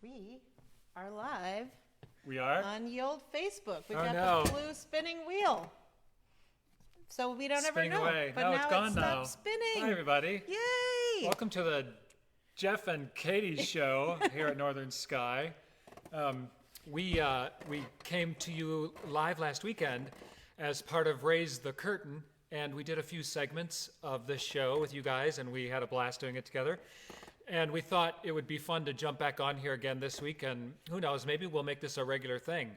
We are live We are? on the old Facebook. We've Oh, got no. the blue spinning wheel. So we don't Spinning ever know. away. But No, now it's gone stopped now. spinning. Hi, everybody. Yay! Welcome to the Jeff and Katie show here at Northern Sky. We came to you live last weekend as part of Raise the Curtain, and we did a few segments of this show with you guys, and we had a blast doing it together. And we thought it would be fun to jump back on here again this week, and who knows, maybe we'll make this a regular thing.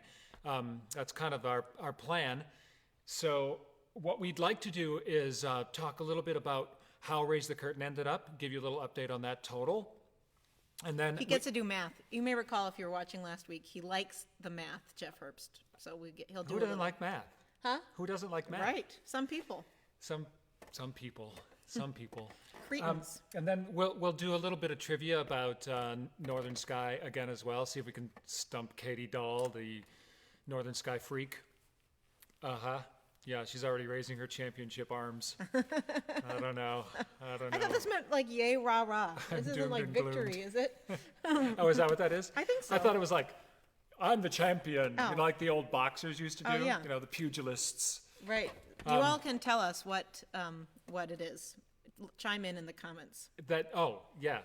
That's kind of our plan. So what we'd like to do is talk a little bit about how Raise the Curtain ended up, give you a little update on that total. And then He gets to do math. You may recall if you were watching last week, he likes the math, Jeff Herbst. So he'll do who a doesn't little. like math? Huh? Who doesn't like math? Right. Some people. Some people. Some people. Cretins. And then we'll do a little bit of trivia about Northern Sky again as well. See if we can stump Katie Dahl, the Northern Sky freak. Yeah, she's already raising her championship arms. I don't know. I thought this meant like yay, rah, rah. This isn't Doomed like and victory, gloomed. is it? Oh, is that what that is? I think so. I thought it was like, I'm the champion, Oh. you know, like the old boxers used to do. Oh, yeah. You know, the pugilists. Right. You all can tell us what it is. Chime in the comments. Yeah.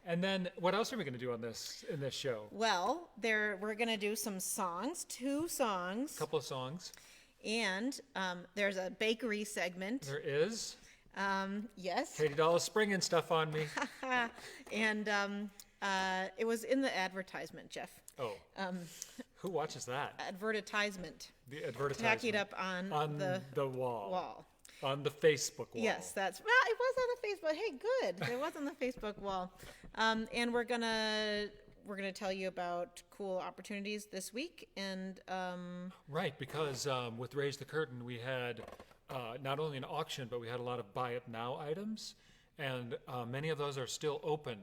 And then what else are we going to do in this show? Well, we're going to do some songs, 2 songs, A couple of songs. and there's a bakery segment. There is. Yes. Katie Dahl is springing stuff on me. And it was in the advertisement, Jeff. Oh. Who watches that? Advertisement. The advertisement. Tack it up on the wall. wall. On the Facebook wall. Yes, it was on the Facebook. Hey, good. It was on the Facebook wall. And we're gonna tell you about cool opportunities this week. And Right, because with Raise the Curtain, we had not only an auction, but we had a lot of buy it now items, and many of those are still open.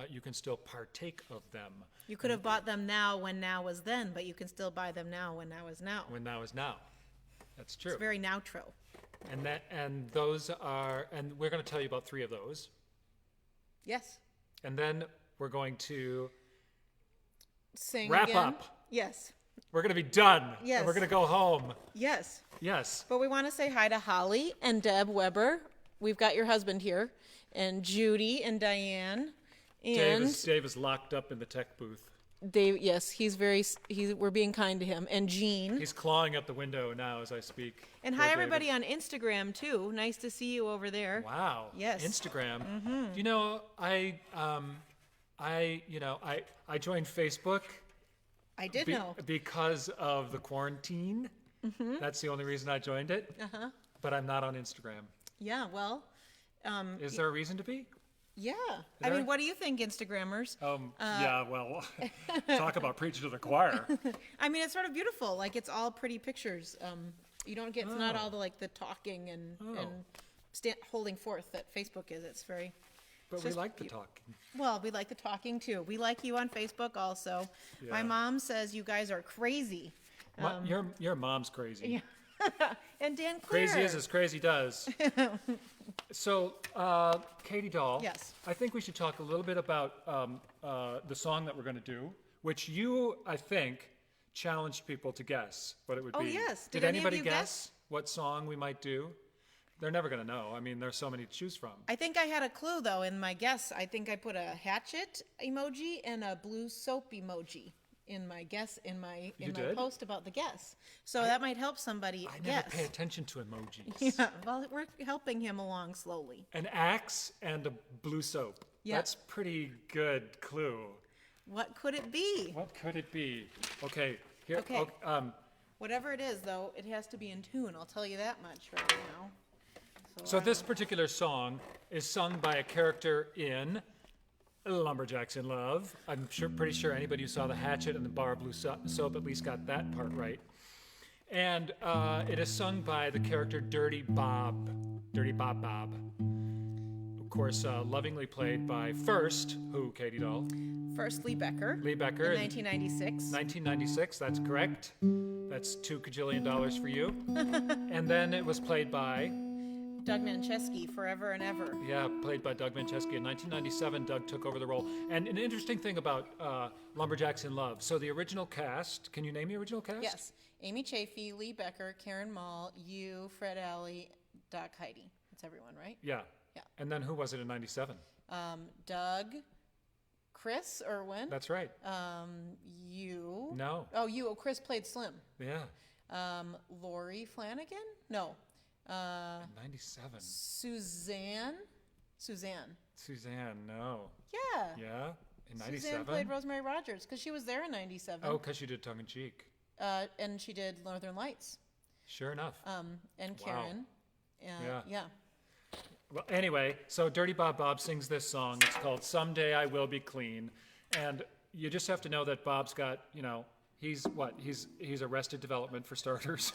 You can still partake of them. you could have bought them now when now was then, but you can still buy them now when now is now. When now is now. That's true. It's very now-tro. And those are, and we're going to tell you about 3 of those. Yes. And then we're going to Sing wrap again. up. Yes. We're going to be done. Yes. And we're going to go home. Yes. Yes. But we want to say hi to Holly and Deb Weber. We've got your husband here, and Judy and Diane. And Dave is locked up in the tech booth. Dave, yes, we're being kind to him. And Jean. He's clawing at the window now as I speak. And Poor hi David. everybody on Instagram too. Nice to see you over there. Wow. Yes. Instagram. You know, I joined Facebook I did know. because of the quarantine. That's the only reason I joined it. But I'm not on Instagram. Yeah, well, Is there a reason to be? yeah. there? I mean, what do you think, Instagrammers? Yeah, well, talk about preaching to the choir. I mean, it's sort of beautiful. Like, it's all pretty pictures. You don't get, it's not all the talking and holding forth that Facebook is. It's very, But we just like the talking. well, we like the talking too. We like you on Facebook also. My Yeah. mom says you guys are crazy. Your mom's crazy. Yeah. And Dan Clare. Crazy is as crazy does. So, Katie Dahl. Yes. I think we should talk a little bit about the song that we're going to do, which you, I think, challenged people to guess what it would Oh, be. yes. Did Did any of anybody you guess guess? what song we might do? They're never going to know. I mean, there's so many to choose from. I think I had a clue though in my guess. I think I put a hatchet emoji and a blue soap emoji in my guess in my did? post about the guess. So that might help somebody I guess. never pay attention to emojis. Yeah, well, we're helping him along slowly. An axe and a blue soap. Yeah. That's pretty good clue. What could it be? What could it be? Okay. Here. Okay. Oh, Whatever it is, though, it has to be in tune. I'll tell you that much right now. So this particular song is sung by a character in Lumberjacks in Love. I'm pretty sure anybody who saw the hatchet and the bar of blue soap at least got that part right. And it is sung by the character Dirty Bob. Dirty Bob Bob. Of course, lovingly played by First, who, Katie Dahl? First, Lee Becker. Lee Becker. In 1996. 1996, that's correct. That's $2 kajillion for you. And then it was played by Doug Mancheski, Forever and Ever. Yeah, played by Doug Mancheski. In 1997, Doug took over the role. And an interesting thing about Lumberjacks in Love. So the original cast, can you name the original cast? Yes. Amy Chafee, Lee Becker, Karen Mall, you, Fred Alley, Doc Heidi. That's everyone, right? Yeah. Yeah. And then who was it in 97? Doug, Chris Irwin. That's right. You. No. Oh, you. Oh, Chris played Slim. Yeah. Lori Flanagan? No. 97. Suzanne? Suzanne, no. Yeah. Yeah? In 97? Suzanne played Rosemary Rogers because she was there in 97. Oh, because she did Tongue in Cheek. And she did Northern Lights. Sure enough. And Wow. Karen. Yeah. Well, anyway, so Dirty Bob Bob sings this song. It's called Someday I Will Be Clean. And you just have to know that Bob's got, he's what? He's Arrested Development for starters.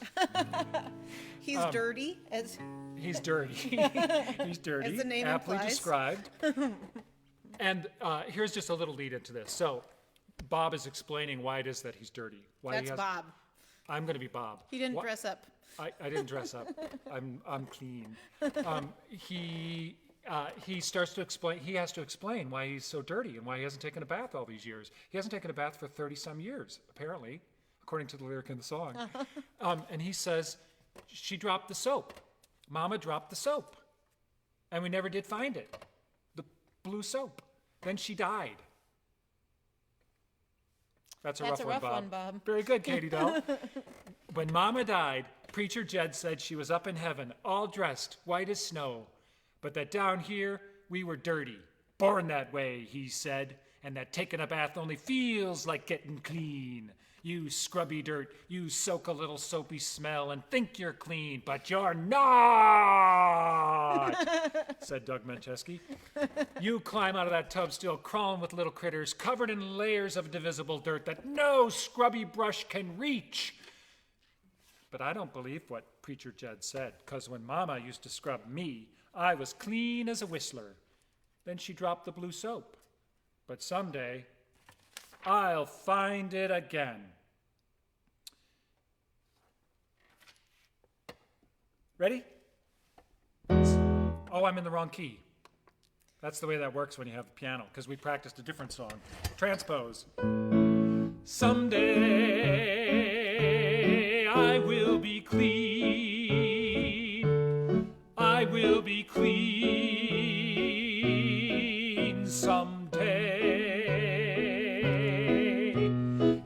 He's dirty as He's dirty. He's dirty. As the name aptly implies. described. And here's just a little lead into this. So Bob is explaining why it is that he's dirty. Why that's Bob. I'm going to be Bob. He didn't dress up. I didn't dress up. I'm clean. He starts to explain. He has to explain why he's so dirty and why he hasn't taken a bath all these years. He hasn't taken a bath for 30-some years, apparently, according to the lyric in the song. And he says, "She dropped the soap. Mama dropped the soap, and we never did find it. The blue soap. Then she died." That's a rough one, Bob. Very good, Katie Dahl. When Mama died, Preacher Jed said she was up in heaven, all dressed, white as snow, but that down here we were dirty. Born that way, he said, and that taking a bath only feels like getting clean. You scrubby dirt, you soak a little soapy smell and think you're clean, but you're not, said Doug Mancheski. You climb out of that tub still crawling with little critters, covered in layers of divisible dirt that no scrubby brush can reach. But I don't believe what Preacher Jed said, 'cause when Mama used to scrub me, I was clean as a whistler. Then she dropped the blue soap. But someday, I'll find it again. Ready? Oh, I'm in the wrong key. That's the way that works when you have a piano, because we practiced a different song. Transpose. Someday I will be clean. I will be clean someday.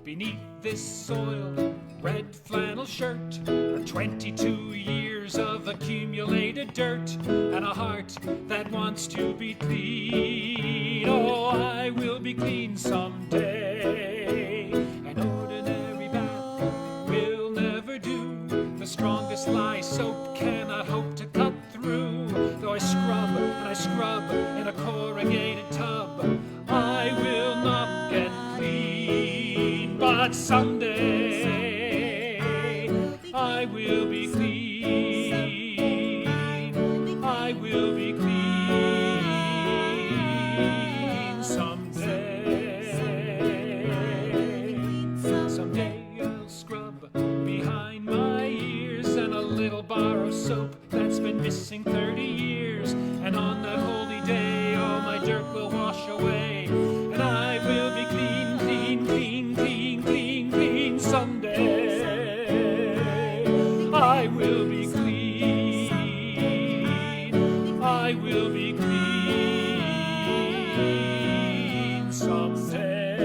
Beneath this soiled red flannel shirt are 22 years of accumulated dirt and a heart that wants to be clean. Oh, I will be clean someday. An ordinary bath will never do. The strongest lye soap cannot hope to cut through. Though I scrub and I scrub in a corrugated tub, I will not get clean. But someday I will be clean. I will be clean someday. Someday I'll scrub behind my ears and a little bar of soap that's been missing 30 years. And on that holy day, all my dirt will wash away. And I will be clean, clean, clean, clean, clean, clean someday. I will be clean. I will be clean someday.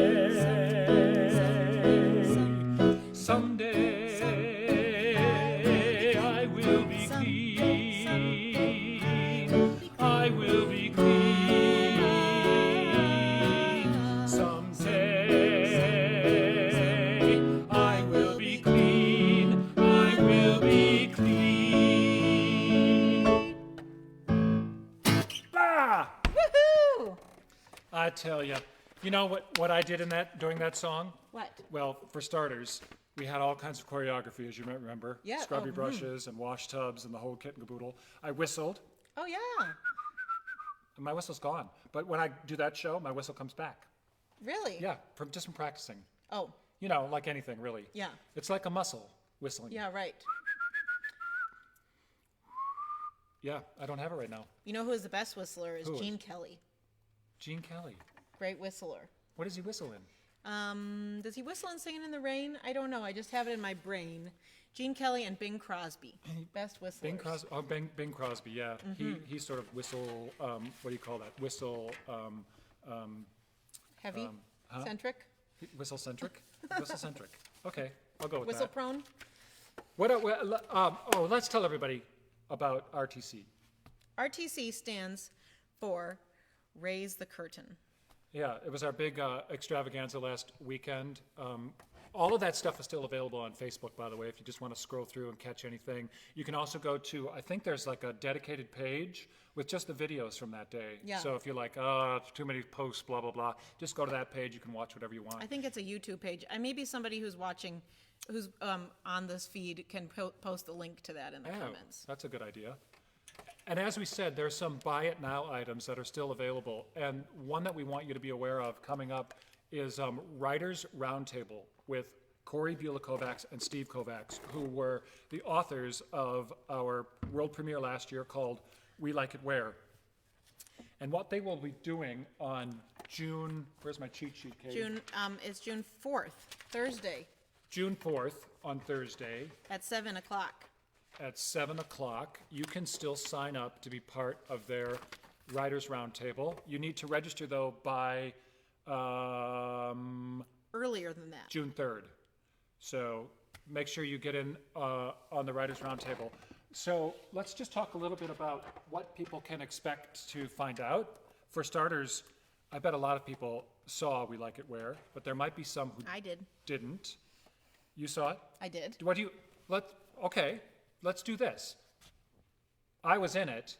Someday I will be clean. I will be clean someday. I will be clean. I will be clean. Ah! Woohoo! I tell you, you know what I did during that song? What? Well, for starters, we had all kinds of choreography, as you might remember. Yeah, Scrubby brushes and wash tubs and the whole kit and caboodle. I whistled, Oh, yeah. and my whistle's gone. But when I do that show, my whistle comes back. Really? Yeah, from practicing. Oh, You know, like anything, really. yeah. It's like a muscle, whistling. Yeah, right. Yeah, I don't have it right now. You know who is the best whistler is Who is? Gene Kelly. Gene Kelly. Great whistler. What does he whistle in? Does he whistle in Singing in the Rain? I don't know. I just have it in my brain. Gene Kelly and Bing Crosby. Best whistlers. Bing Crosby. Oh, Bing Crosby. Yeah, he sort of whistle. What do you call that? Whistle. Heavy? Centric? Whistle centric. Whistle centric. Okay, I'll go with Whistle that. prone? Let's tell everybody about RTC. RTC stands for Raise the Curtain. Yeah, it was our big extravaganza last weekend. All of that stuff is still available on Facebook, by the way, if you just want to scroll through and catch anything. You can also go to, I think there's like a dedicated page with just the videos from that day. Yeah. So if you're like, too many posts, blah, blah, blah, just go to that page. You can watch whatever you want. I think it's a YouTube page. Maybe somebody who's watching, who's on this feed can post the link to that in the comments. That's a good idea. And as we said, there's some buy it now items that are still available. And one that we want you to be aware of coming up is Writers Roundtable with Corey Beulah Kovacs and Steve Kovacs, who were the authors of our world premiere last year called We Like It Where. And what they will be doing on June, where's my cheat sheet, Katie? It's June 4th, Thursday, June 4th on Thursday at 7 o'clock. at 7 o'clock. You can still sign up to be part of their Writers Roundtable. You need to register, though, by Earlier than that. June 3rd. So make sure you get in on the Writers Roundtable. So let's just talk a little bit about what people can expect to find out. For starters, I bet a lot of people saw We Like It Where, but there might be some who I did. didn't. You saw it? I did. What do you, okay, let's do this. I was in it.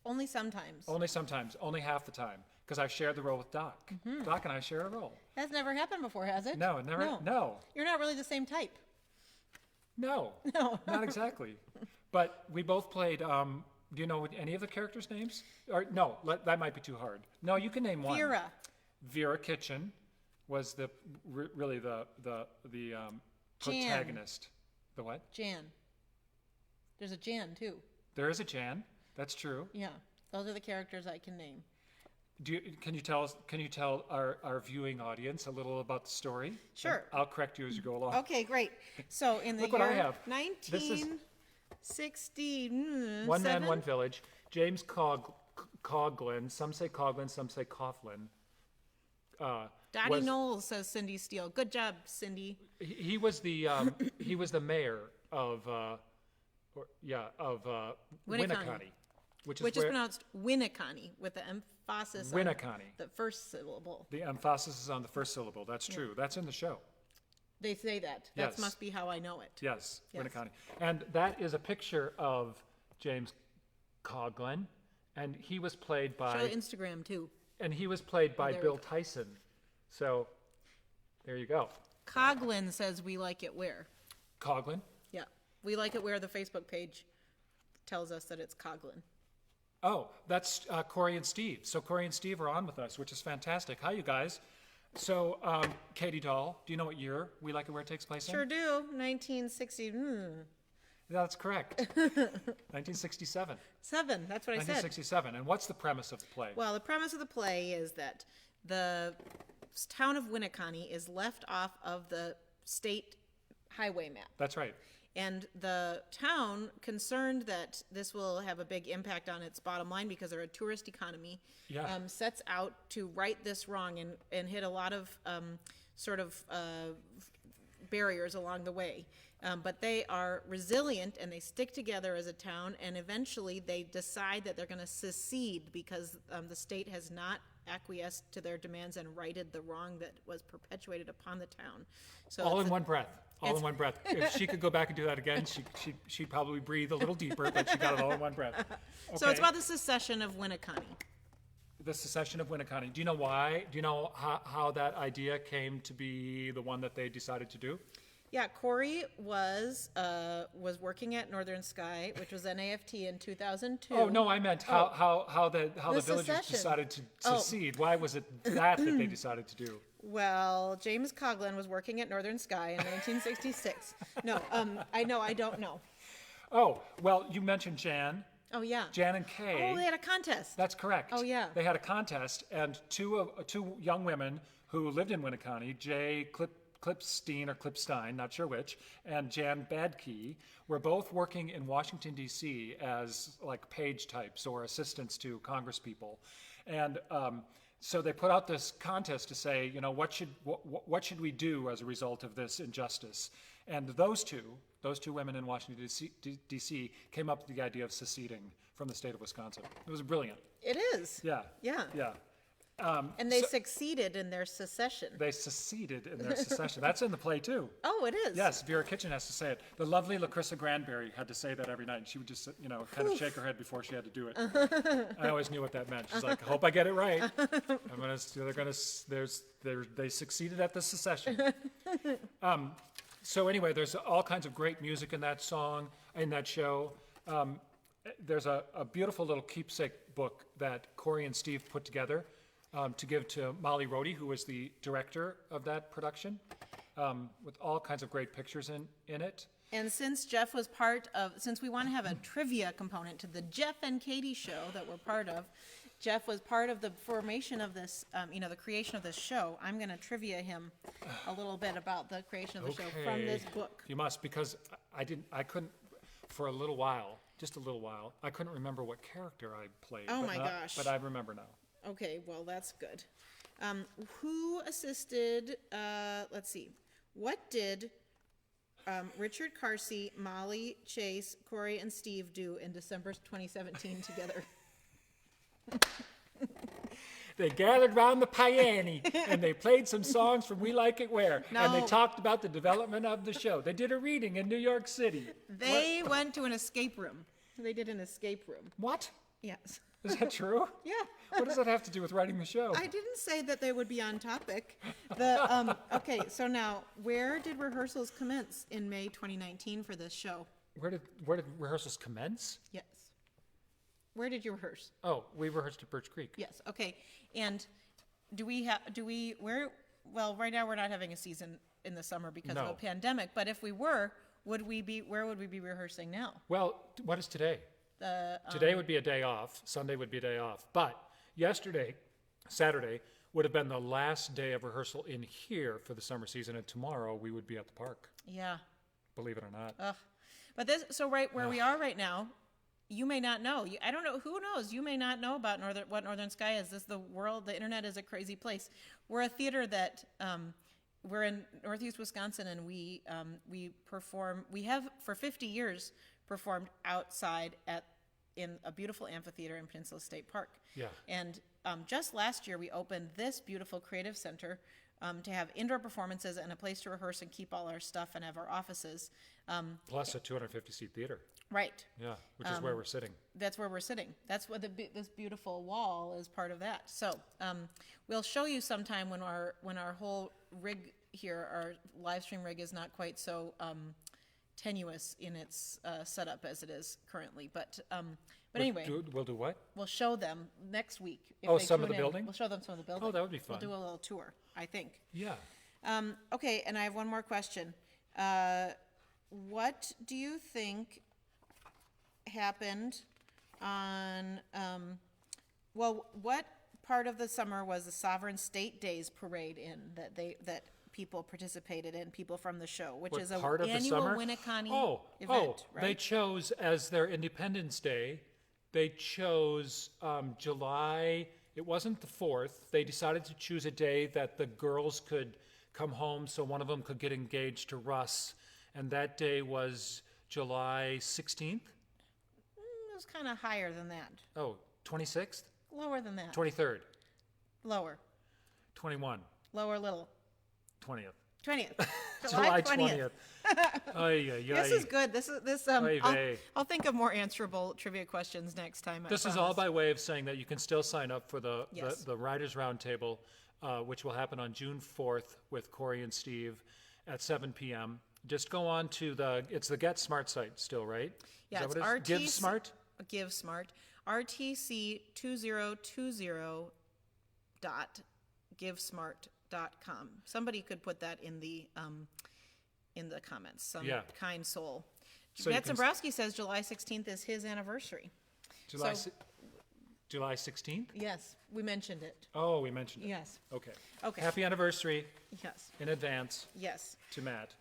Only sometimes. Only sometimes, only half the time, because I shared the role with Doc. Doc and I share a role. That's never happened before, has it? No, never, no. You're not really the same type. No, No. not exactly. But we both played, do you know any of the characters' names? Or no, that might be too hard. No, you can name one. Vera. Vera Kitchen was really the protagonist. The what? Jan. There's a Jan, too. There is a Jan. That's true. Yeah. Those are the characters I can name. Can you tell our viewing audience a little about the story? Sure. I'll correct you as you go along. Okay, great. So in the Look what I year have. 1960, One man, one village. James Coughlin. Some say Coughlin, some say Coughlin. Dottie Knowles, says Cindy Steele. Good job, Cindy. He was the mayor of Winneconne, which is pronounced Winneconne with the emphasis on the first syllable. The emphasis is on the first syllable. That's true. That's in the show. They say that. That Yes. must be how I know it. Yes, Winneconne. And that is a picture of James Coughlin, and he was played Show by Instagram too. and he was played by there we Bill go. Tyson. So there you go. Coughlin says we like it where. Coughlin. Yeah. We like it where the Facebook page tells us that it's Coughlin. Oh, that's Corey and Steve. So Corey and Steve are on with us, which is fantastic. Hi, you guys. So, Katie Dahl, do you know what year We Like It Where it takes place Sure in? do. 1960. That's correct. 1967. 7. That's what I said. 1967. And what's the premise of the play? Well, the premise of the play is that the town of Winneconne is left off of the state highway map. That's right. And the town, concerned that this will have a big impact on its bottom line because they're a tourist economy, sets out to right this wrong and hit a lot of barriers along the way. But they are resilient and they stick together as a town, and eventually they decide that they're going to secede because the state has not acquiesced to their demands and righted the wrong that was perpetuated upon the town. So All in one breath. All in one breath. If she could go back and do that again, she'd probably breathe a little deeper, but she got it all in one breath. Okay. So it's about the secession of Winneconne. The secession of Winneconne. Do you know why? Do you know how that idea came to be the one that they decided to do? Yeah, Corey was working at Northern Sky, which was NAFT in 2002. Oh no, I meant how the villagers secession. decided to secede. Why was it that they decided to do? Well, James Coughlin was working at Northern Sky in 1966. No, I don't know. Oh well, you mentioned Jan. Oh, yeah. Jan and Kay. Oh, they had a contest. That's correct. Oh, yeah. They had a contest, and two young women who lived in Winneconne, Jay Klipstein or Klipstein, not sure which, and Jan Badke, were both working in Washington, D.C. as like page types or assistants to congresspeople. And so they put out this contest to say, you know, what should we do as a result of this injustice? And those two women in Washington, D.C. came up with the idea of seceding from the state of Wisconsin. It was brilliant. It is. Yeah. Yeah. Yeah. And they succeeded in their secession. They seceded in their secession. That's in the play, too. Oh, it is? Yes, Vera Kitchen has to say it. The lovely Lacrissa Granberry had to say that every night. She would just, you know, kind of shake her head before she had to do it. I always knew what that meant. She's like, I hope I get it right. They succeeded at the secession. So anyway, there's all kinds of great music in that song, in that show. There's a beautiful little keepsake book that Corey and Steve put together to give to Molly Rohde, who was the director of that production, with all kinds of great pictures in it. And since since we want to have a trivia component to the Jeff and Katie show that we're part of, Jeff was part of the formation of this, the creation of this show. I'm going to trivia him a little bit about the creation of the show from this book. You must, because I couldn't, for a little while, just a little while, I couldn't remember what character I played. Oh my gosh. But I remember now. Okay, well, that's good. Who assisted, let's see, what did Richard Carsey, Molly Chase, Corey, and Steve do in December 2017 together? They gathered round the piano and they played some songs from We Like It Where. And they No. talked about the development of the show. They did a reading in New York City. They went to an escape room. They did an escape room. What? Yes. Is that true? Yeah. What does that have to do with writing the show? I didn't say that they would be on topic. Okay, so now, where did rehearsals commence in May 2019 for this show? Where did rehearsals commence? Yes. Where did you rehearse? Oh, we rehearsed at Birch Creek. Yes, okay. And right now we're not having a season in the summer because of No. a pandemic, but if we were, where would we be rehearsing now? Well, what is today? Today would be a day off. Sunday would be a day off. But yesterday, Saturday, would have been the last day of rehearsal in here for the summer season, and tomorrow we would be at the park, Yeah. believe it or not. But right where we are right now, you may not know. I don't know. Who knows? You may not know about what Northern Sky is. The internet is a crazy place. We're a theater that we're in Northeast Wisconsin, and we perform. We have for 50 years performed outside in a beautiful amphitheater in Peninsula State Park. Yeah. And just last year, we opened this beautiful creative center to have indoor performances and a place to rehearse and keep all our stuff and have our offices. Plus a 250-seat theater. Right. Yeah, which is where we're sitting. That's where we're sitting. That's what this beautiful wall is part of that. So we'll show you sometime when our whole rig here, our live stream rig, is not quite so tenuous in its setup as it is currently. But anyway, We'll do what? we'll show them next week. If Oh, they some of tune the in. building? We'll show them some of the building. Oh, that would be fun. We'll do a little tour, I think. Yeah. Okay, and I have one more question. What do you think happened on, what part of the summer was the Sovereign State Days parade in that people participated in, people from the show, which What is an part of the annual summer? Winneconne event, right? They chose as their Independence Day, they chose July, it wasn't the 4th. They decided to choose a day that the girls could come home so one of them could get engaged to Russ. And that day was July 16th? It was kind of higher than that. Oh, 26th? Lower than that. 23rd? Lower. 21? Lower little. 20th? 20th. July 20th. This is good. Oy vey. I'll think of more answerable trivia questions next time. I This is all promise. by way of saying that you can still sign up for the Yes. Writers Roundtable, which will happen on June 4th with Corey and Steve at 7 p.m. Just go on to it's the Get Smart site still, right? Yeah, is it's that what it is? Give Smart? Give Smart. RTC2020 .givesmart.com. Somebody could put that in the comments. Some Yeah. kind soul. So you Matt can Zambrowski says July 16th is his anniversary. July, So- July 16th? Yes, we mentioned it. Oh, we mentioned it. Yes, Okay. Okay. Happy anniversary yes, in advance yes. to Matt.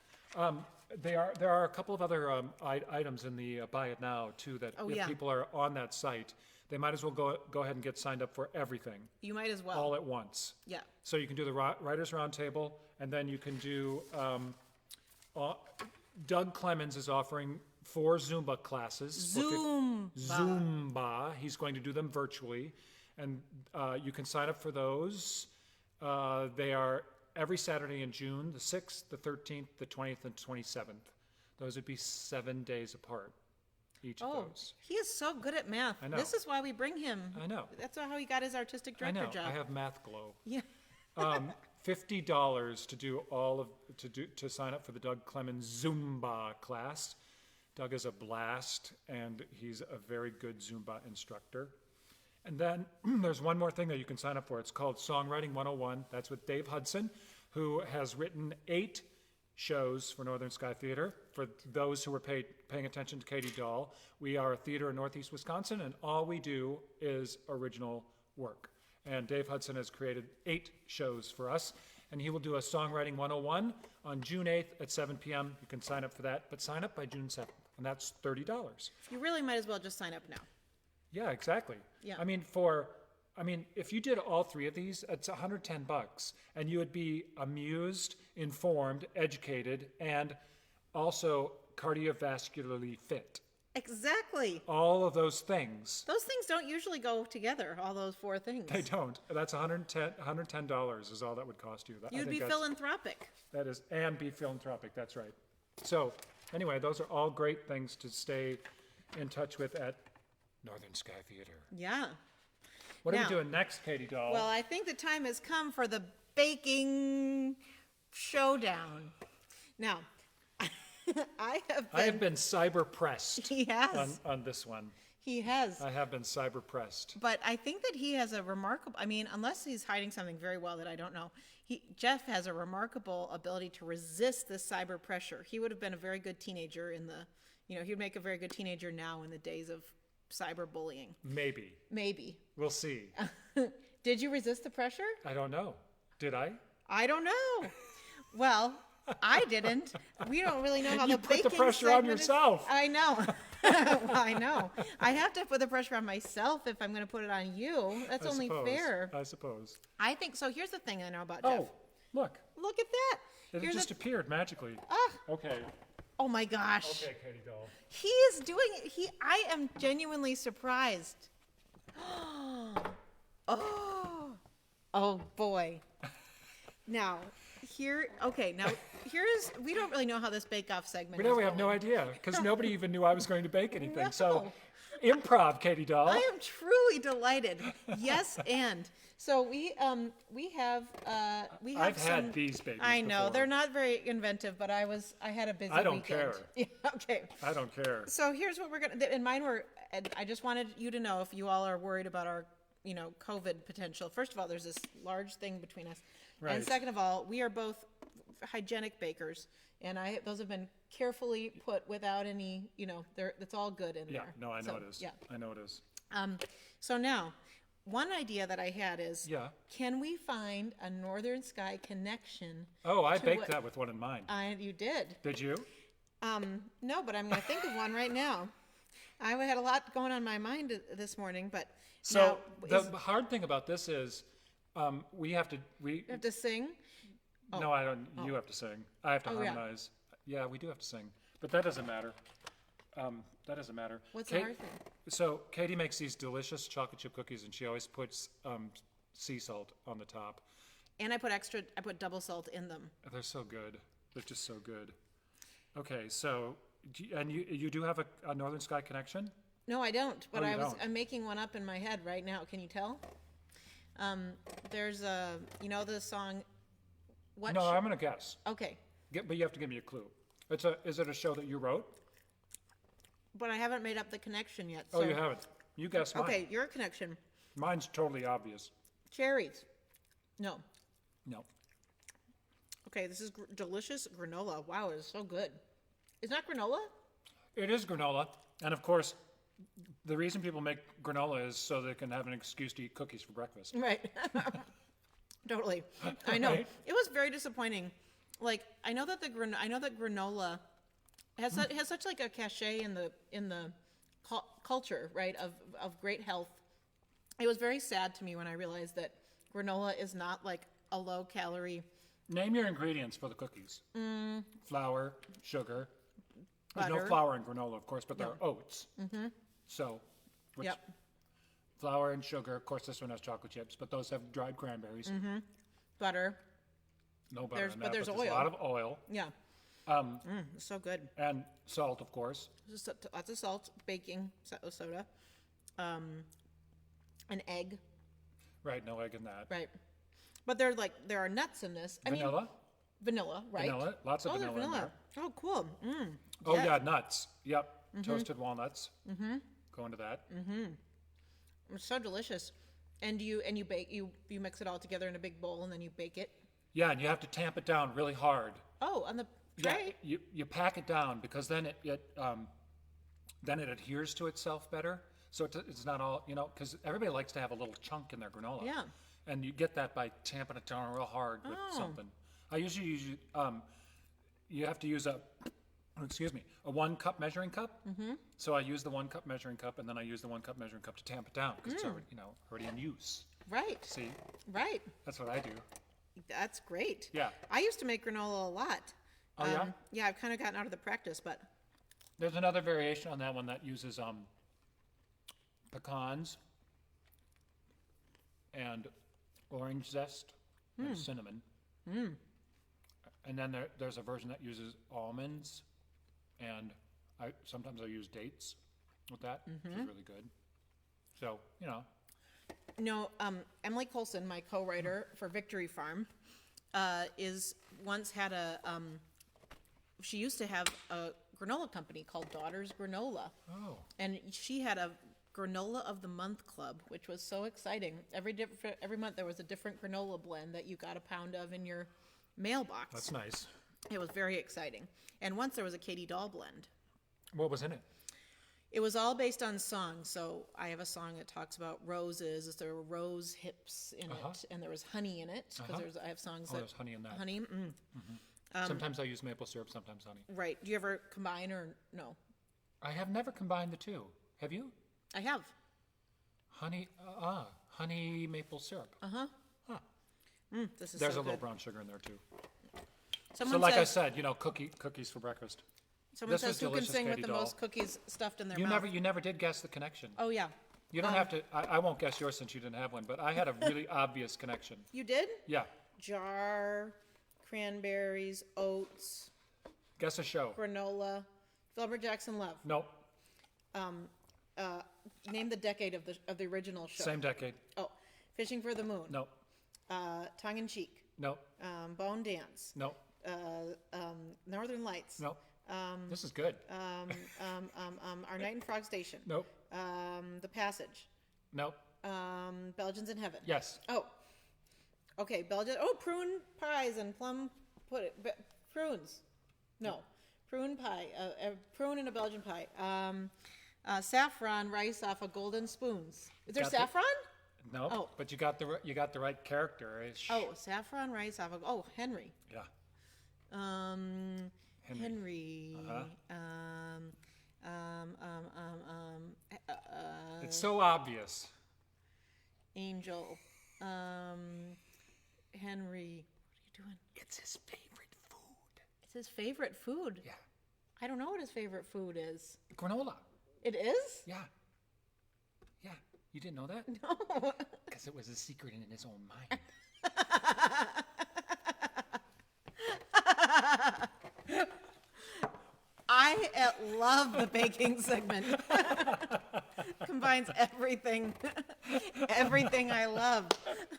There are a couple of other items in the Buy It Now, too, that Oh, if yeah. people are on that site, they might as well go ahead and get signed up for everything You might as well. all at once. Yeah. So you can do the Writers Roundtable, and then you can do, Doug Clemens is offering 4 Zumba classes. for Zumba. He's going to do them virtually, and you can sign up for those. They are every Saturday in June, the 6th, the 13th, the 20th, and 27th. Those would be 7 days apart, each of Oh, those. he is so good at math. I know. This is why we bring him. I know. That's how he got his artistic I director know, job. I have math glow. Yeah. $50 to do to sign up for the Doug Clemens Zumba class. Doug is a blast, and he's a very good Zumba instructor. And then there's one more thing that you can sign up for. It's called Songwriting 101. That's with Dave Hudson, who has written 8 shows for Northern Sky Theater. For those who were paying attention to Katie Dahl, we are a theater in Northeast Wisconsin, and all we do is original work. And Dave Hudson has created 8 shows for us, and he will do a Songwriting 101 on June 8th at 7 p.m. You can sign up for that, but sign up by June 7th, and that's $30. You really might as well just sign up now. Yeah, exactly. Yeah. I mean, if you did all 3 of these, it's $110, and you would be amused, informed, educated, and also cardiovascularly fit. Exactly. All of those things. Those things don't usually go together, all those 4 things. They don't. That's $110 is all that would cost you. I You'd think be that's- philanthropic. That is, and be philanthropic, that's right. So, anyway, those are all great things to stay in touch with at Northern Sky Theater. Yeah. What are Now- we doing next, Katie Dahl? Well, I think the time has come for the baking showdown. Now, I have been cyber pressed He has. on this one. He has. I have been cyber pressed. But I think that he has a remarkable, I mean, unless he's hiding something very well that I don't know, Jeff has a remarkable ability to resist this cyber pressure. He would have been a very good teenager he would make a very good teenager now in the days of cyberbullying. Maybe. Maybe. We'll see. Did you resist the pressure? I don't know. Did I? I don't know. Well, I didn't. We don't really know how You the put the baking pressure on segment is- yourself. I know. I know. I have to put the pressure on myself if I'm going to put it on you. That's I only suppose. fair. I suppose. I think so. Here's the thing I know about Jeff. Oh, look. Look at that. It Here's just appeared magically. Ah. Okay. Oh my gosh. Okay, Katie Dahl. He is doing it. I am genuinely surprised. Oh boy. Now, we don't really know how this bake-off segment is We have no going. idea because nobody even knew I was going to bake anything. So, improv, Katie Dahl. I am truly delighted. Yes, and so we have I've some, had these babies I know before. they're not very inventive, but I had a busy I don't weekend. care. Yeah, okay. I don't care. So here's what we're gonna. And mine were. And I just wanted you to know if you all are worried about our, COVID potential. First of all, there's this large thing between us, Right. and second of all, we are both hygienic bakers, and those have been carefully put without any. It's all good in Yeah, there. no, I know So, it is. Yeah. I know it is. So now, one idea that I had is, Yeah. can we find a Northern Sky connection? Oh, I to baked what- that with one in mind. You did. Did you? No, but I'm going to think of one right now. I had a lot going on my mind this morning, but So now, the hard thing about this is, we have to. you have to sing. No, I don't. You have to sing. I have to Oh, yeah. harmonize. Yeah, we do have to sing, but that doesn't matter. That doesn't matter. What's the hard thing? So Katie makes these delicious chocolate chip cookies, and she always puts sea salt on the top. And I put double salt in them. They're so good. They're just so good. Okay, so and you do have a Northern Sky connection? No, I don't. But Oh, you don't? I'm making one up in my head right now. Can you tell? There's the song. What? No, I'm gonna guess. Okay, But you have to give me a clue. Is it a show that you wrote? but I haven't made up the connection yet. Oh, so- you haven't. You guess mine. Okay, your connection. Mine's totally obvious. Cherries. No. No. Okay, this is delicious granola. Wow, it's so good. Is that granola? It is granola, and of course, The reason people make granola is so they can have an excuse to eat cookies for breakfast. Right. Totally. I know. Right? It was very disappointing. Like, I know that granola has such like a cachet in the culture, right, of great health. It was very sad to me when I realized that granola is not like a low calorie. Name your ingredients for the cookies. Flour, sugar. There's no Butter. flour in granola, of course, but there are oats. Mm-hmm. So, which Yep. flour and sugar. Of course, this one has chocolate chips, but those have dried cranberries. Butter. No butter in that, But there's a oil. lot of oil. Yeah. It's so good. And salt, of course. Just lots of salt, baking soda, an egg, Right, no egg in that. right? But there are nuts in this. I mean, vanilla, right? Vanilla, lots of Oh, there's vanilla in there. Oh, cool. Oh, yeah, nuts. Yep, toasted walnuts. Go into that. It's so delicious. And you bake you mix it all together in a big bowl and then you bake it. Yeah, and you have to tamp it down really hard. Oh, on the Yeah, tray. you pack it down because then it adheres to itself better. So it's not all, because everybody likes to have a little chunk in their granola. Yeah. And you get that by tamping it down real hard with something. I usually use, you have to use a 1 cup measuring cup. Mm-hmm. So I use the 1 cup measuring cup, and then I use the 1 cup measuring cup to tamp it down because it's already in use. Right. See, Right. that's what I do. That's great. Yeah. I used to make granola a lot. Oh, yeah? Yeah, I've kind of gotten out of the practice, but There's another variation on that one that uses pecans and orange zest and cinnamon. And then there's a version that uses almonds, and sometimes I use dates with that, which is really good. So, no, Emily Colson, my co-writer for Victory Farm, she used to have a granola company called Daughters Granola. Oh. And she had a granola of the month club, which was so exciting. Every month there was a different granola blend that you got a pound of in your mailbox. That's nice. It was very exciting. And once there was a Katie Dahl blend. What was in it? It was all based on songs. So I have a song that talks about roses. There were rose hips in it, and there was honey in it. Because I have songs that there's honey in that. honey. Sometimes I use maple syrup, sometimes honey. Right. Do you ever combine or no? I have never combined the two. Have you? I have. Honey maple syrup. This is There's so a little good. brown sugar in there too. Someone So like says, I said, cookies for breakfast. someone this says was who can delicious, sing with Katie the Dahl. most cookies stuffed in their You mouth. never did guess the connection. Oh yeah. You don't have to. I won't guess yours since you didn't have one, but I had a really obvious connection. You did? Yeah. Jar, cranberries, oats, Guess a show. granola, Wilbur Jackson Love. Nope. Name the decade of the original show. Same decade. Oh, Fishing for the Moon. Nope. Tongue in Cheek. Nope. Bone Dance. Nope. Northern Lights. Nope. This is good. Our Night in Frog Station. Nope. The Passage. Nope. Belgians in Heaven. Yes. Oh. Okay, Belgian. Oh, prune pies and plum prunes. No, prune pie. A prune and a Belgian pie. Saffron rice off of golden spoons. Is there Got the- saffron? Nope. Oh. But you got the right character. Oh, saffron rice off of. Henry. Yeah. Henry. It's so obvious. Angel. Henry. What are you doing? It's his favorite food. It's his favorite food. Yeah. I don't know what his favorite food is. Granola. It is? Yeah. Yeah. You didn't know that? No. Because it was a secret in his own mind. I love the baking segment. Combines everything I love.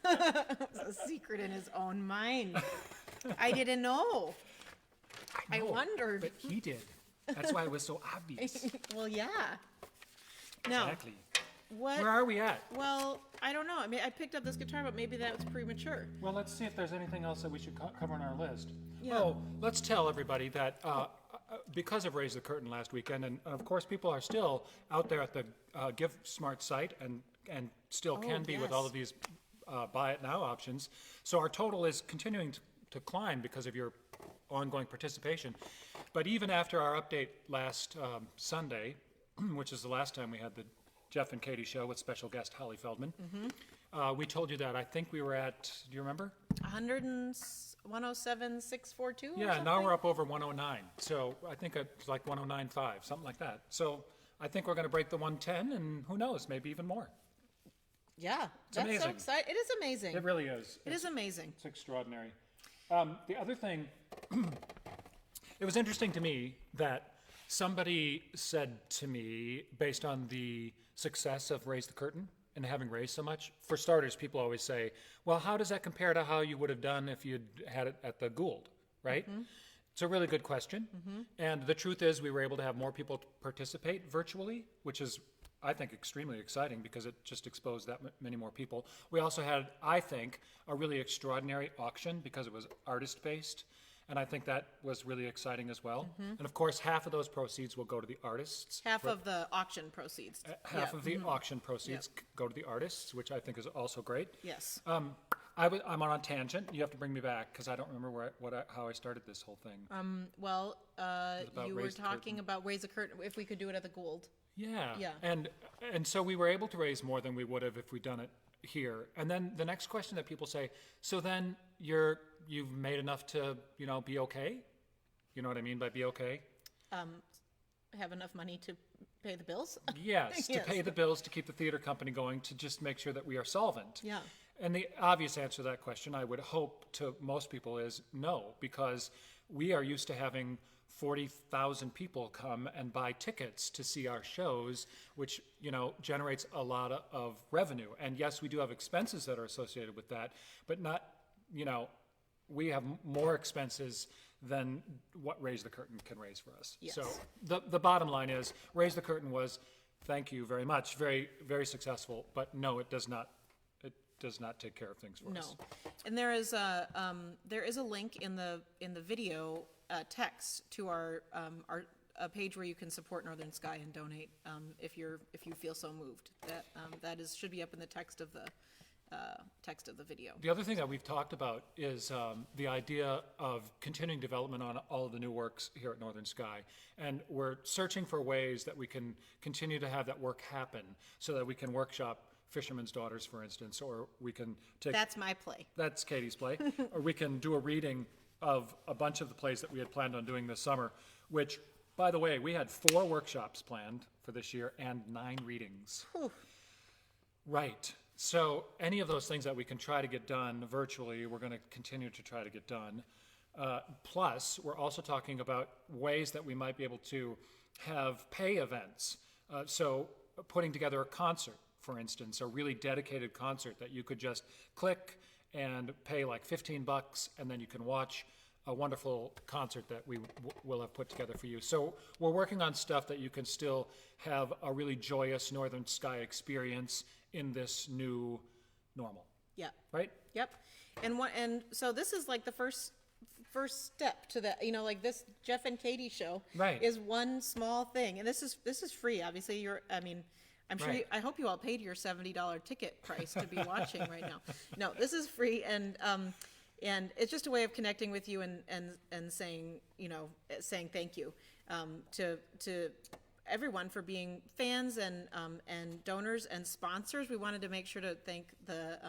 It's a secret in his own mind. I didn't know. I know, wondered. But he did. That's why it was so obvious. Well, yeah. No. Exactly. What? Where are we at? Well, I don't know. I mean, I picked up this guitar, but maybe that was premature. Well, let's see if there's anything else that we should cover on our list. Yeah. Oh, let's tell everybody that because of Raise the Curtain last weekend, and of course people are still out there at the Give Smart site and still can be with all of these buy it now options. So our total is continuing to climb because of your ongoing participation. But even after our update last Sunday, which is the last time we had the Jeff and Katie show with special guest Holly Feldman, we told you that I think we were at, do you remember? 107,642 or Yeah, something? now we're up over 109. So I think it's like 109.5, something like that. So I think we're going to break the 110, and who knows, maybe even more. Yeah, that's so amazing. exciting. It is amazing. It really is. It is amazing. It's extraordinary. The other thing, it was interesting to me that somebody said to me, based on the success of Raise the Curtain and having raised so much, for starters, people always say, well, how does that compare to how you would have done if you'd had it at the Gould, right? It's a really good question. And the truth is we were able to have more people participate virtually, which is, I think, extremely exciting because it just exposed that many more people. We also had, I think, a really extraordinary auction because it was artist-based. And I think that was really exciting as well. And of course, half of those proceeds will go to the artists. Half of the auction proceeds. Half of the auction proceeds go to the artists, which I think is also great. Yes. I'm on a tangent. You have to bring me back because I don't remember how I started this whole thing. Well, about you were Raise the talking Curtain. about Raise the Curtain, if we could do it at the Gould. Yeah. Yeah. And so we were able to raise more than we would have if we'd done it here. And then the next question that people say, so then you've made enough to, be okay? You know what I mean by be okay? Have enough money to pay the bills? Yes, to Yes. pay the bills, to keep the theater company going, to just make sure that we are solvent. Yeah. And the obvious answer to that question, I would hope to most people, is no, because we are used to having 40,000 people come and buy tickets to see our shows, which, generates a lot of revenue. And yes, we do have expenses that are associated with that, but not, we have more expenses than what Raise the Curtain can raise for us. Yes. So the bottom line is, Raise the Curtain was, thank you very much, very, very successful, but no, it does not take care of things for us. No. And there is a link in the video text to our a page where you can support Northern Sky and donate if you feel so moved. That should be up in the text of the video. The other thing that we've talked about is the idea of continuing development on all of the new works here at Northern Sky. And we're searching for ways that we can continue to have that work happen so that we can workshop Fisherman's Daughters, for instance, or we can take... That's my play. That's Katie's play. Or we can do a reading of a bunch of the plays that we had planned on doing this summer, which, by the way, we had 4 workshops planned for this year and 9 readings. Whew. Right. So any of those things that we can try to get done virtually, we're going to continue to try to get done. Plus, we're also talking about ways that we might be able to have pay events. So putting together a concert, for instance, a really dedicated concert that you could just click and pay like $15, and then you can watch a wonderful concert that we will have put together for you. So we're working on stuff that you can still have a really joyous Northern Sky experience in this new normal. Yeah. Right? Yep. And so this is like the first step to that, like this Jeff and Katie show Right. is one small thing. And this is free. Obviously I'm sure Right. I hope you all paid your $70 ticket price to be watching right now. No, this is free, and it's just a way of connecting with you and saying thank you to everyone for being fans and donors and sponsors. We wanted to make sure to thank the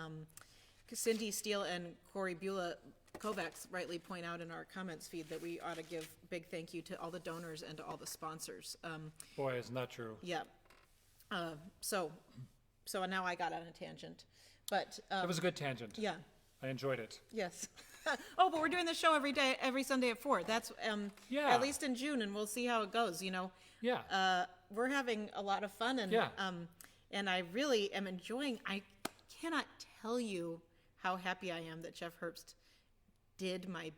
Cindy Steele and Corey Beulah Kovacs rightly point out in our comments feed that we ought to give big thank you to all the donors and to all the sponsors. Boy, isn't that true? Yeah. So now I got on a tangent, but It was a good tangent. yeah, I enjoyed it. yes. Oh, but we're doing the show every Sunday at 4. That's Yeah. at least in June, and we'll see how it goes. Yeah. We're having a lot of fun, and Yeah. and I really am enjoying. I cannot tell you how happy I am that Jeff Herbst did my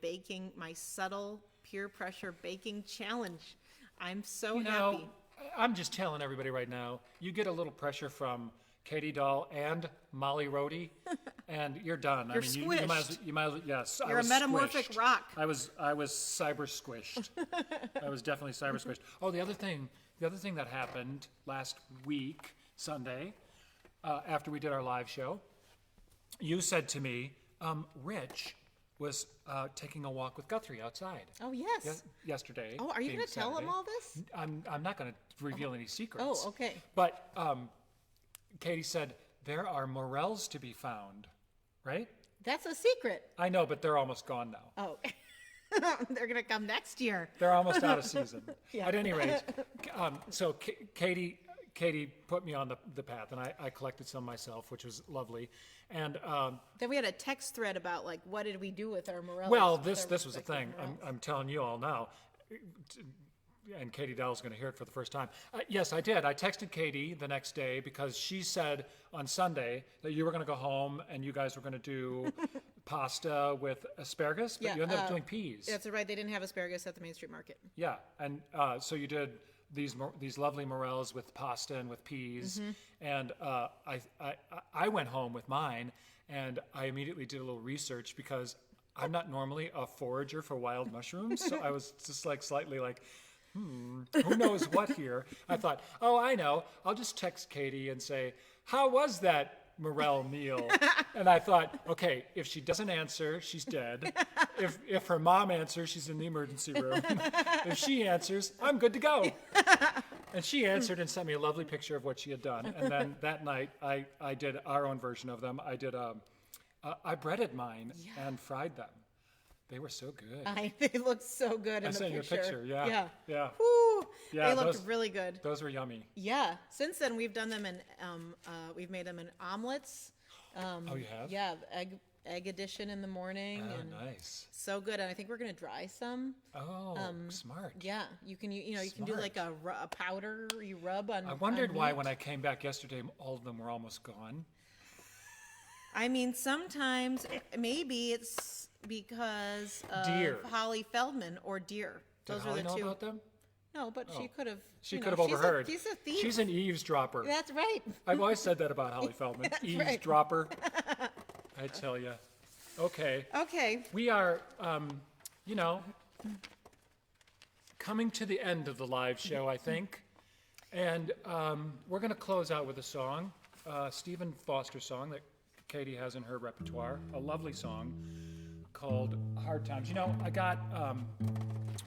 subtle peer pressure baking challenge. I'm so happy. I'm just telling everybody right now, you get a little pressure from Katie Dahl, and Molly Rohde, and you're done. You're you might squished. you might yes. You're I a was metamorphic squished. rock. I was cyber squished. I was definitely cyber squished. Oh, the other thing that happened last week, Sunday, after we did our live show, you said to me, Rich was taking a walk with Guthrie outside. Oh, yes. Yesterday. Oh, are you being going to tell him Saturday. all this? I'm not going to reveal any secrets. Oh, okay. But Katie said there are morels to be found, right? That's a secret. I know, but they're almost gone now. Oh, they're going to come next year. They're almost out of season. Yeah. At any rate, so Katie put me on the path, and I collected some myself, which was lovely. And Then we had a text thread about, like, what did we do with our morels? well, with this our was the respective thing. morels. I'm telling you all now, and Katie Dahl's going to hear it for the first time. Yes, I did. I texted Katie the next day because she said on Sunday that you were going to go home and you guys were going to do pasta with asparagus, but you ended up doing peas. That's right. They didn't have asparagus at the Main Street Market. Yeah, and so you did these lovely morels with pasta and with peas, and I went home with mine, and I immediately did a little research because I'm not normally a forager for wild mushrooms, so I was just like slightly like, who knows what here? I thought, oh, I know. I'll just text Katie and say, how was that morel meal? And I thought, okay, if she doesn't answer, she's dead. If her mom answers, she's in the emergency room. If she answers, I'm good to go. And she answered and sent me a lovely picture of what she had done. And then that night, I did our own version of them. I breaded mine and fried them. They were so good. They looked so good in the sent you a picture, yeah. Yeah. Woo, Yeah, they looked those- really good. Those were yummy. Yeah. Since then, we've done them in, we've made them in omelets. Oh, you have? Yeah, egg edition in the morning. Oh, and nice. so good. And I think we're going to dry some. Oh, smart. Yeah, you can you can do like a powder you rub on. I wondered on why meat. when I came back yesterday, all of them were almost gone. I mean, sometimes maybe it's because of Deer. Holly Feldman or deer. Did Those Holly are the know two. about them? No, but she could have. She could have overheard. She's a thief. She's an eavesdropper. That's right. I've always said that about Holly Feldman. right. Eavesdropper. I tell you. Okay. Okay. We are, coming to the end of the live show, I think. And we're going to close out with a song, Stephen Foster song that Katie has in her repertoire, a lovely song called Hard Times. You know, I got,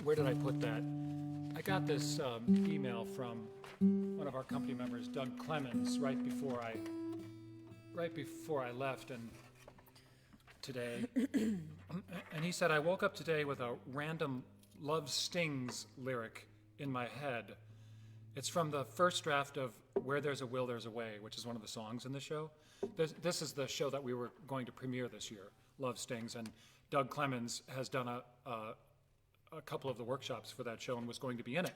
where did I put that? I got this email from one of our company members, Doug Clemens, right before I left and today. And he said, I woke up today with a random Love Stings lyric in my head. It's from the first draft of Where There's a Will, There's a Way, which is one of the songs in the show. This is the show that we were going to premiere this year, Love Stings, and Doug Clemens has done a couple of the workshops for that show and was going to be in it.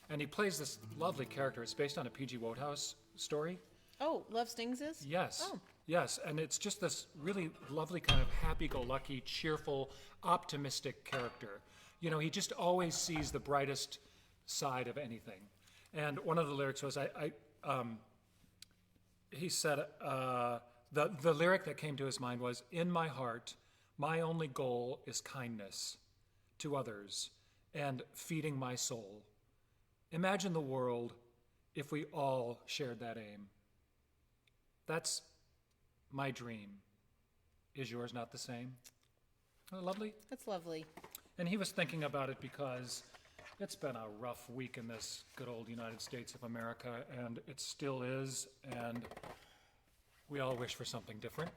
And he plays this lovely character. It's based on a P.G. Wodehouse story. Oh, Love Stings is? Yes. Oh. Yes, and it's just this really lovely kind of happy-go-lucky, cheerful, optimistic character. You know, he just always sees the brightest side of anything. And one of the lyrics was, he said, the lyric that came to his mind was, in my heart, my only goal is kindness to others and feeding my soul. Imagine the world if we all shared that aim. That's my dream. Is yours not the same? Isn't that lovely? That's lovely. And he was thinking about it because it's been a rough week in this good old United States of America, and it still is, and we all wish for something different.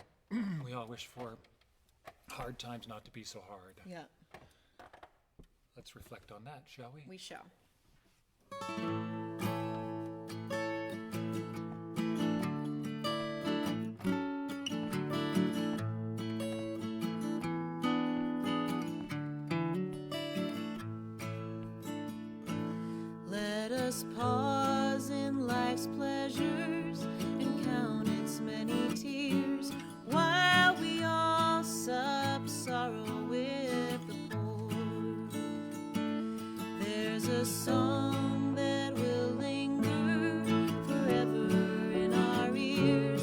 We all wish for hard times not to be so hard. Yeah, Let's reflect on that, shall we? we shall. Let us pause in life's pleasures and count its many tears while we all sup sorrow with the poor. There's a song that will linger forever in our ears.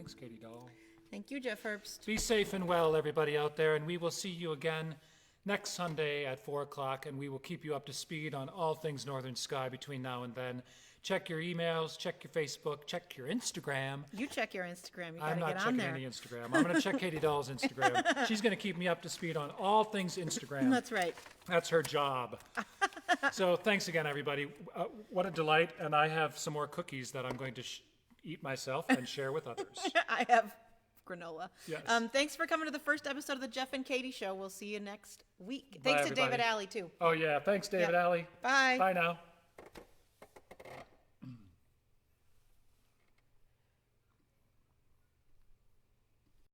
Thanks, Katie Dahl. Thank you, Jeff Herbst. Be safe and well, everybody out there, and we will see you again next Sunday at 4 o'clock, and we will keep you up to speed on all things Northern Sky between now and then. Check your emails, check your Facebook, check your Instagram. You check your Instagram. You I'm gotta not get on checking there. any Instagram. I'm going to check Katie Dahl's Instagram. She's going to keep me up to speed on all things Instagram. That's right. That's her job. So thanks again, everybody. What a delight, and I have some more cookies that I'm going to eat myself and share with others. I have granola. Yes. Thanks for coming to the first episode of the Jeff and Katie Show. We'll see you next week. Bye, Thanks to everybody. David Alley, too. Oh, yeah. Thanks, David Yeah. Alley. Bye. Bye now.